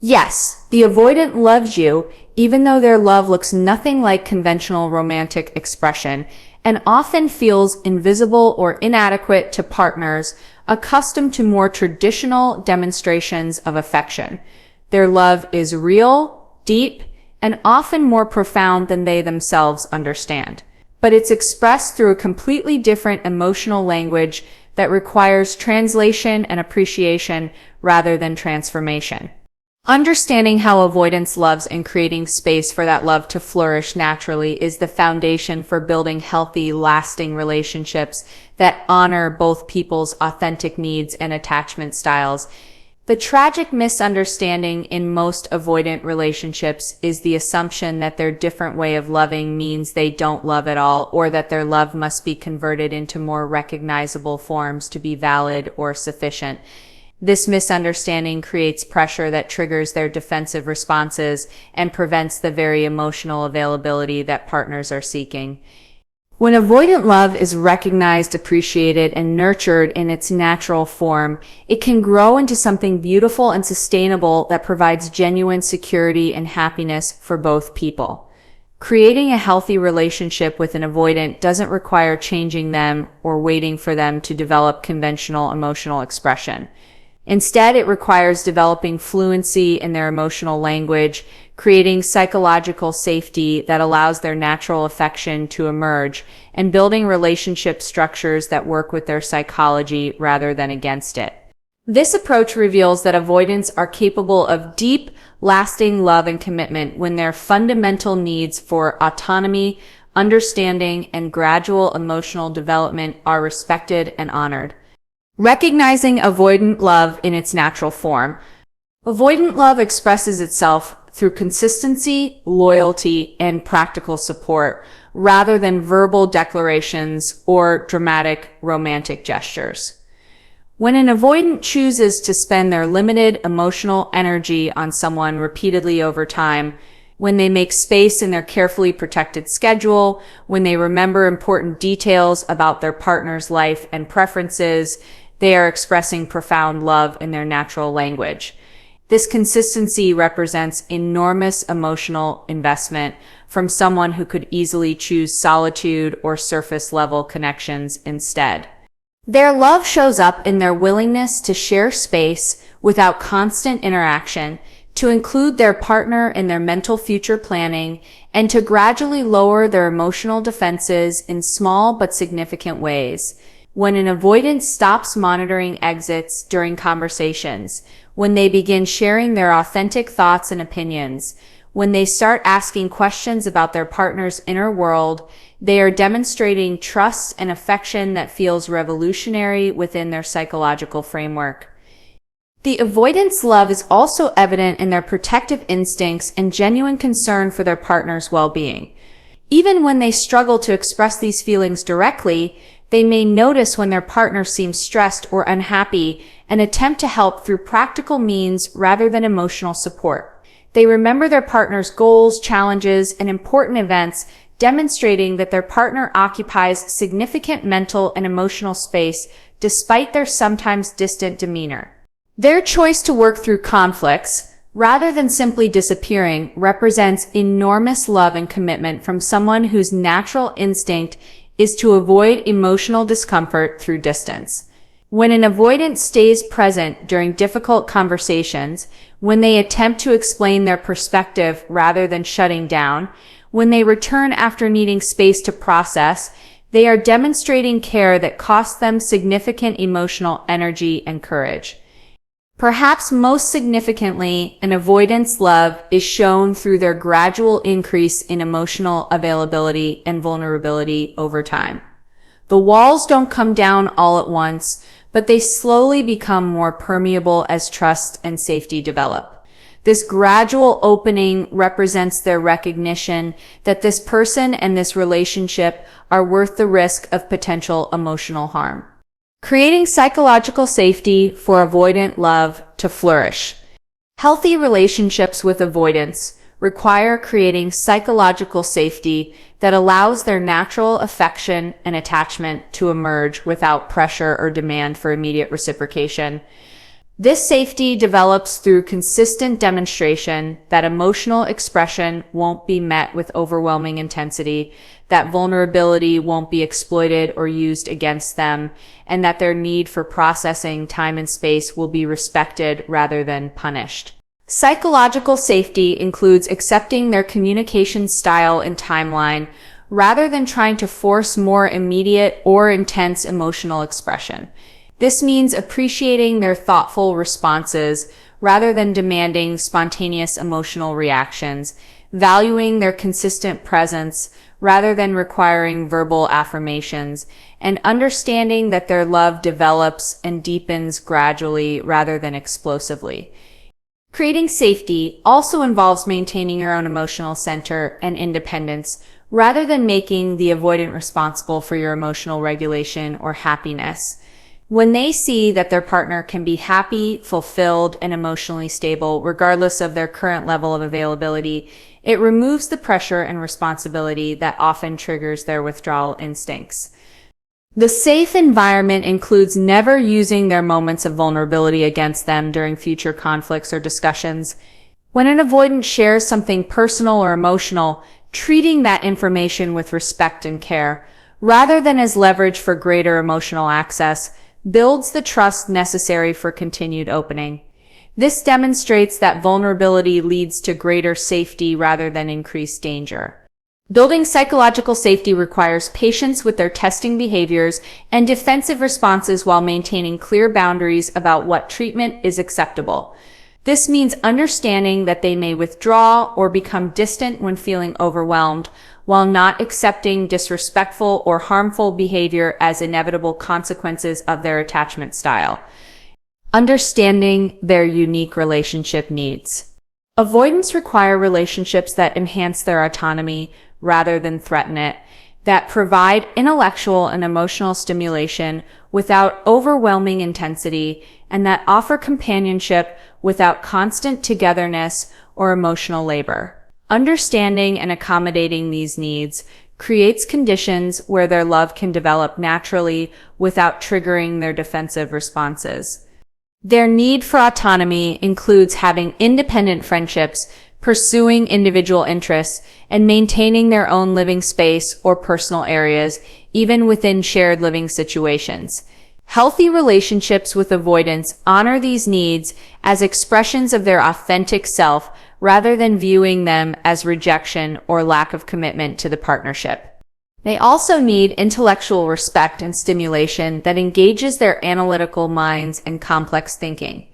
Yes, the avoidant loves you, even though their love looks nothing like conventional romantic expression and often feels invisible or inadequate to partners accustomed to more traditional demonstrations of affection. Their love is real, deep, and often more profound than they themselves understand. But it's expressed through a completely different emotional language that requires translation and appreciation rather than transformation. Understanding how avoidance loves and creating space for that love to flourish naturally is the foundation for building healthy, lasting relationships that honor both people's authentic needs and attachment styles. The tragic misunderstanding in most avoidant relationships is the assumption that their different way of loving means they don't love at all, or that their love must be converted into more recognizable forms to be valid or sufficient. This misunderstanding creates pressure that triggers their defensive responses and prevents the very emotional availability that partners are seeking. When avoidant love is recognized, appreciated, and nurtured in its natural form, it can grow into something beautiful and sustainable that provides genuine security and happiness for both people. Creating a healthy relationship with an avoidant doesn't require changing them or waiting for them to develop conventional emotional expression. Instead, it requires developing fluency in their emotional language, creating psychological safety that allows their natural affection to emerge, and building relationship structures that work with their psychology rather than against it. This approach reveals that avoidants are capable of deep, lasting love and commitment when their fundamental needs for autonomy, understanding, and gradual emotional development are respected and honored. Recognizing avoidant love in its natural form. Avoidant love expresses itself through consistency, loyalty, and practical support, rather than verbal declarations or dramatic romantic gestures. When an avoidant chooses to spend their limited emotional energy on someone repeatedly over time, when they make space in their carefully protected schedule, when they remember important details about their partner's life and preferences, they are expressing profound love in their natural language. This consistency represents enormous emotional investment from someone who could easily choose solitude or surface-level connections instead. Their love shows up in their willingness to share space without constant interaction, to include their partner in their mental future planning, and to gradually lower their emotional defenses in small but significant ways. When an avoidant stops monitoring exits during conversations, when they begin sharing their authentic thoughts and opinions, when they start asking questions about their partner's inner world, they are demonstrating trust and affection that feels revolutionary within their psychological framework. The avoidant's love is also evident in their protective instincts and genuine concern for their partner's well-being. Even when they struggle to express these feelings directly, they may notice when their partner seems stressed or unhappy and attempt to help through practical means rather than emotional support. They remember their partner's goals, challenges, and important events, demonstrating that their partner occupies significant mental and emotional space despite their sometimes distant demeanor. Their choice to work through conflicts, rather than simply disappearing, represents enormous love and commitment from someone whose natural instinct is to avoid emotional discomfort through distance. When an avoidant stays present during difficult conversations, when they attempt to explain their perspective rather than shutting down, when they return after needing space to process, they are demonstrating care that costs them significant emotional energy and courage. Perhaps most significantly, an avoidant's love is shown through their gradual increase in emotional availability and vulnerability over time. The walls don't come down all at once, but they slowly become more permeable as trust and safety develop. This gradual opening represents their recognition that this person and this relationship are worth the risk of potential emotional harm. Creating psychological safety for avoidant love to flourish. Healthy relationships with avoidants require creating psychological safety that allows their natural affection and attachment to emerge without pressure or demand for immediate reciprocation. This safety develops through consistent demonstration that emotional expression won't be met with overwhelming intensity, that vulnerability won't be exploited or used against them, and that their need for processing time and space will be respected rather than punished. Psychological safety includes accepting their communication style and timeline rather than trying to force more immediate or intense emotional expression. This means appreciating their thoughtful responses rather than demanding spontaneous emotional reactions, valuing their consistent presence rather than requiring verbal affirmations, and understanding that their love develops and deepens gradually rather than explosively. Creating safety also involves maintaining your own emotional center and independence rather than making the avoidant responsible for your emotional regulation or happiness. When they see that their partner can be happy, fulfilled, and emotionally stable, regardless of their current level of availability, it removes the pressure and responsibility that often triggers their withdrawal instincts. The safe environment includes never using their moments of vulnerability against them during future conflicts or discussions. When an avoidant shares something personal or emotional, treating that information with respect and care, rather than as leverage for greater emotional access, builds the trust necessary for continued opening. This demonstrates that vulnerability leads to greater safety rather than increased danger. Building psychological safety requires patience with their testing behaviors and defensive responses while maintaining clear boundaries about what treatment is acceptable. This means understanding that they may withdraw or become distant when feeling overwhelmed, while not accepting disrespectful or harmful behavior as inevitable consequences of their attachment style. Understanding their unique relationship needs. Avoidants require relationships that enhance their autonomy rather than threaten it, that provide intellectual and emotional stimulation without overwhelming intensity, and that offer companionship without constant togetherness or emotional labor. Understanding and accommodating these needs creates conditions where their love can develop naturally without triggering their defensive responses. Their need for autonomy includes having independent friendships, pursuing individual interests, and maintaining their own living space or personal areas, even within shared living situations. Healthy relationships with avoidants honor these needs as expressions of their authentic self rather than viewing them as rejection or lack of commitment to the partnership. They also need intellectual respect and stimulation that engages their analytical minds and complex thinking.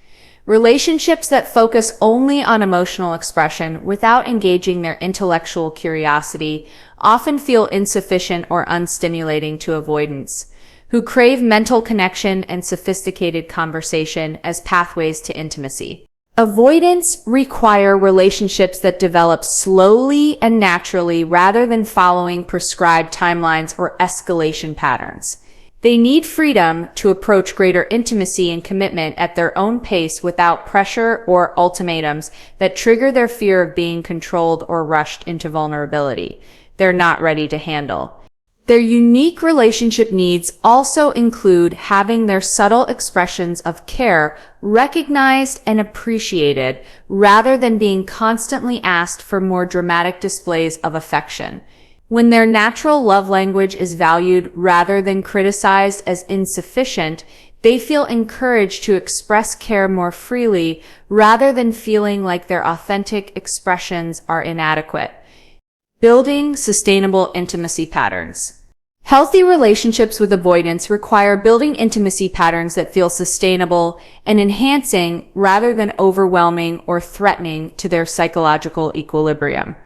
Relationships that focus only on emotional expression without engaging their intellectual curiosity often feel insufficient or unstimulating to avoidants, who crave mental connection and sophisticated conversation as pathways to intimacy. Avoidants require relationships that develop slowly and naturally rather than following prescribed timelines or escalation patterns. They need freedom to approach greater intimacy and commitment at their own pace without pressure or ultimatums that trigger their fear of being controlled or rushed into vulnerability they're not ready to handle. Their unique relationship needs also include having their subtle expressions of care recognized and appreciated rather than being constantly asked for more dramatic displays of affection. When their natural love language is valued rather than criticized as insufficient, they feel encouraged to express care more freely rather than feeling like their authentic expressions are inadequate. Building sustainable intimacy patterns. Healthy relationships with avoidants require building intimacy patterns that feel sustainable and enhancing rather than overwhelming or threatening to their psychological equilibrium.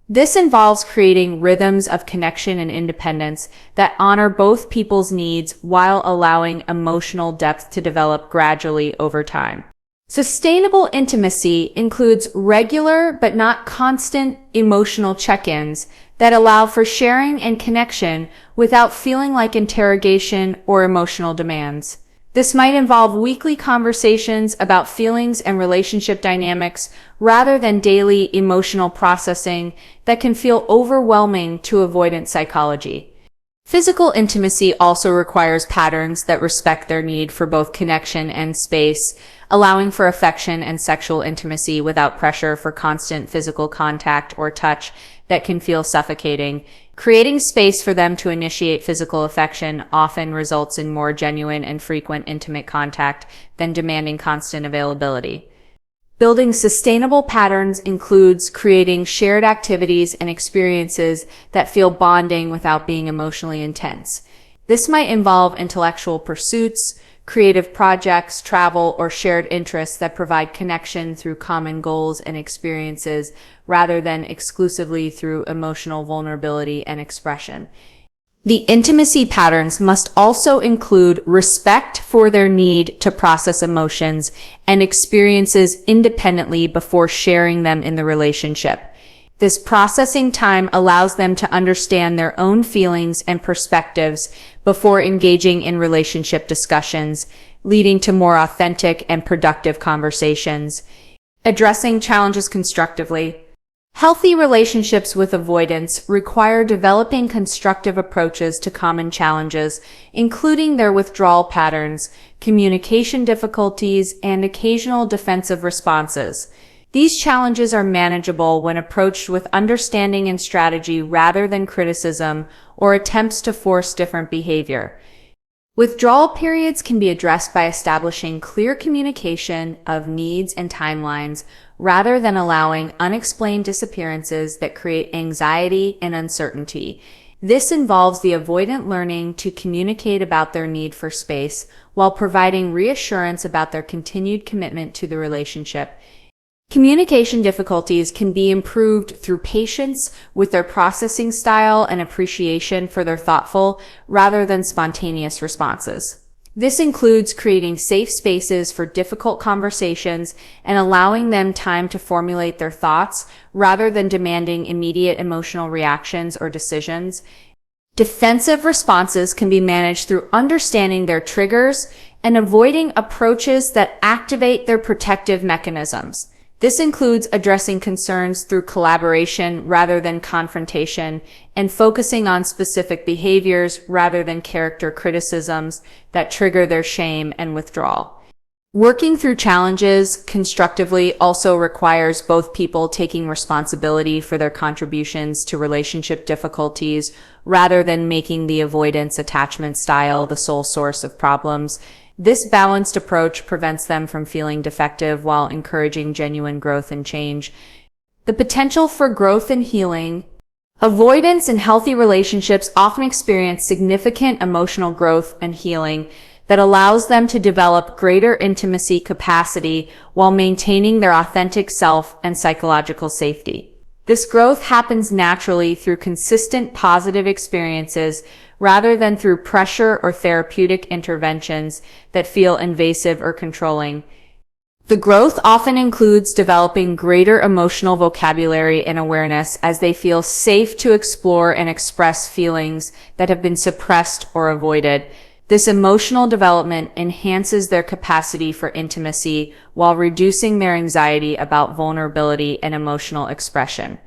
This involves creating rhythms of connection and independence that honor both people's needs while allowing emotional depth to develop gradually over time. Sustainable intimacy includes regular but not constant emotional check-ins that allow for sharing and connection without feeling like interrogation or emotional demands. This might involve weekly conversations about feelings and relationship dynamics rather than daily emotional processing that can feel overwhelming to avoidant psychology. Physical intimacy also requires patterns that respect their need for both connection and space, allowing for affection and sexual intimacy without pressure for constant physical contact or touch that can feel suffocating. Creating space for them to initiate physical affection often results in more genuine and frequent intimate contact than demanding constant availability. Building sustainable patterns includes creating shared activities and experiences that feel bonding without being emotionally intense. This might involve intellectual pursuits, creative projects, travel, or shared interests that provide connection through common goals and experiences rather than exclusively through emotional vulnerability and expression. The intimacy patterns must also include respect for their need to process emotions and experiences independently before sharing them in the relationship. This processing time allows them to understand their own feelings and perspectives before engaging in relationship discussions, leading to more authentic and productive conversations. Addressing challenges constructively. Healthy relationships with avoidants require developing constructive approaches to common challenges, including their withdrawal patterns, communication difficulties, and occasional defensive responses. These challenges are manageable when approached with understanding and strategy rather than criticism or attempts to force different behavior. Withdrawal periods can be addressed by establishing clear communication of needs and timelines rather than allowing unexplained disappearances that create anxiety and uncertainty. This involves the avoidant learning to communicate about their need for space while providing reassurance about their continued commitment to the relationship. Communication difficulties can be improved through patience with their processing style and appreciation for their thoughtful rather than spontaneous responses. This includes creating safe spaces for difficult conversations and allowing them time to formulate their thoughts rather than demanding immediate emotional reactions or decisions. Defensive responses can be managed through understanding their triggers and avoiding approaches that activate their protective mechanisms. This includes addressing concerns through collaboration rather than confrontation and focusing on specific behaviors rather than character criticisms that trigger their shame and withdrawal. Working through challenges constructively also requires both people taking responsibility for their contributions to relationship difficulties rather than making the avoidance attachment style the sole source of problems. This balanced approach prevents them from feeling defective while encouraging genuine growth and change. The potential for growth and healing. Avoidants in healthy relationships often experience significant emotional growth and healing that allows them to develop greater intimacy capacity while maintaining their authentic self and psychological safety. This growth happens naturally through consistent positive experiences rather than through pressure or therapeutic interventions that feel invasive or controlling. The growth often includes developing greater emotional vocabulary and awareness as they feel safe to explore and express feelings that have been suppressed or avoided. This emotional development enhances their capacity for intimacy while reducing their anxiety about vulnerability and emotional expression.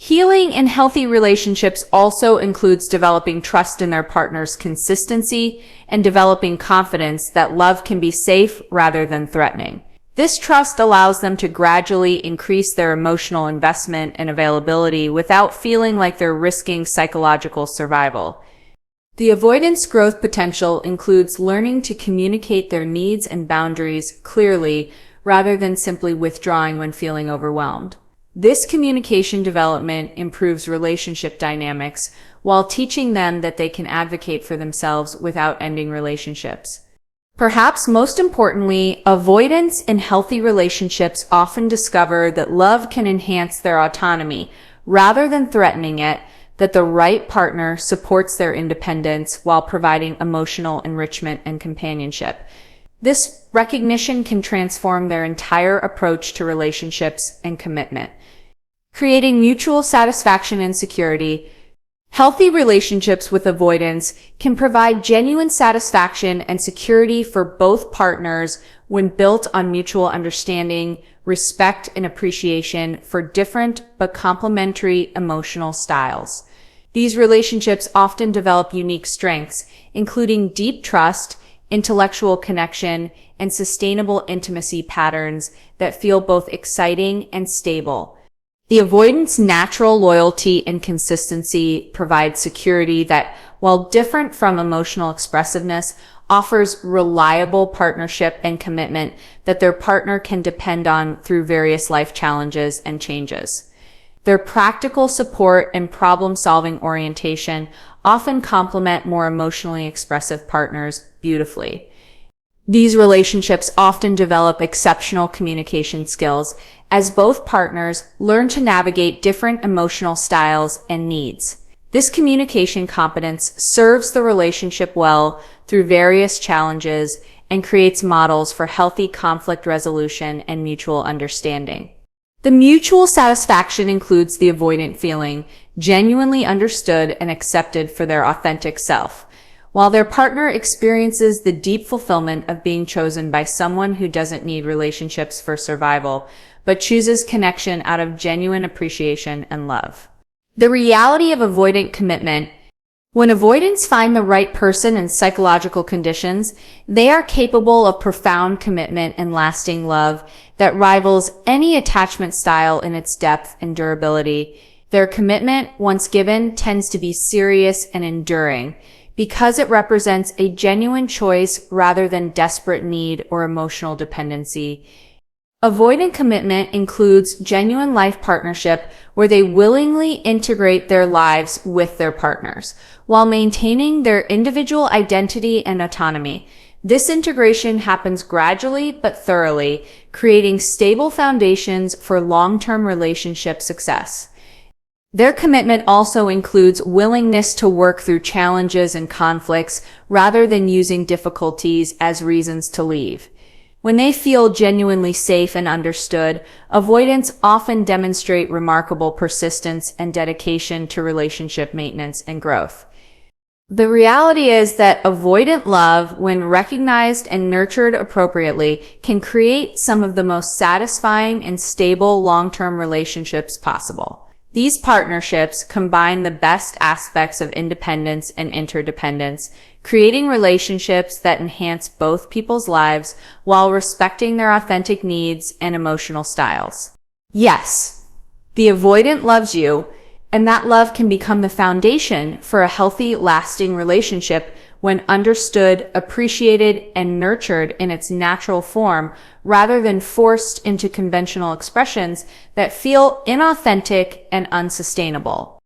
Healing in healthy relationships also includes developing trust in their partner's consistency and developing confidence that love can be safe rather than threatening. This trust allows them to gradually increase their emotional investment and availability without feeling like they're risking psychological survival. The avoidance growth potential includes learning to communicate their needs and boundaries clearly rather than simply withdrawing when feeling overwhelmed. This communication development improves relationship dynamics while teaching them that they can advocate for themselves without ending relationships. Perhaps most importantly, avoidants in healthy relationships often discover that love can enhance their autonomy rather than threatening it, that the right partner supports their independence while providing emotional enrichment and companionship. This recognition can transform their entire approach to relationships and commitment. Creating mutual satisfaction and security. Healthy relationships with avoidants can provide genuine satisfaction and security for both partners when built on mutual understanding, respect, and appreciation for different but complementary emotional styles. These relationships often develop unique strengths, including deep trust, intellectual connection, and sustainable intimacy patterns that feel both exciting and stable. The avoidant's natural loyalty and consistency provide security that, while different from emotional expressiveness, offers reliable partnership and commitment that their partner can depend on through various life challenges and changes. Their practical support and problem-solving orientation often complement more emotionally expressive partners beautifully. These relationships often develop exceptional communication skills as both partners learn to navigate different emotional styles and needs. This communication competence serves the relationship well through various challenges and creates models for healthy conflict resolution and mutual understanding. The mutual satisfaction includes the avoidant feeling genuinely understood and accepted for their authentic self, while their partner experiences the deep fulfillment of being chosen by someone who doesn't need relationships for survival, but chooses connection out of genuine appreciation and love. The reality of avoidant commitment. When avoidants find the right person in psychological conditions, they are capable of profound commitment and lasting love that rivals any attachment style in its depth and durability. Their commitment, once given, tends to be serious and enduring because it represents a genuine choice rather than desperate need or emotional dependency. Avoidant commitment includes genuine life partnership where they willingly integrate their lives with their partners while maintaining their individual identity and autonomy. This integration happens gradually but thoroughly, creating stable foundations for long-term relationship success. Their commitment also includes willingness to work through challenges and conflicts rather than using difficulties as reasons to leave. When they feel genuinely safe and understood, avoidants often demonstrate remarkable persistence and dedication to relationship maintenance and growth. The reality is that avoidant love, when recognized and nurtured appropriately, can create some of the most satisfying and stable long-term relationships possible. These partnerships combine the best aspects of independence and interdependence, creating relationships that enhance both people's lives while respecting their authentic needs and emotional styles. Yes, the avoidant loves you, and that love can become the foundation for a healthy, lasting relationship when understood, appreciated, and nurtured in its natural form rather than forced into conventional expressions that feel inauthentic and unsustainable.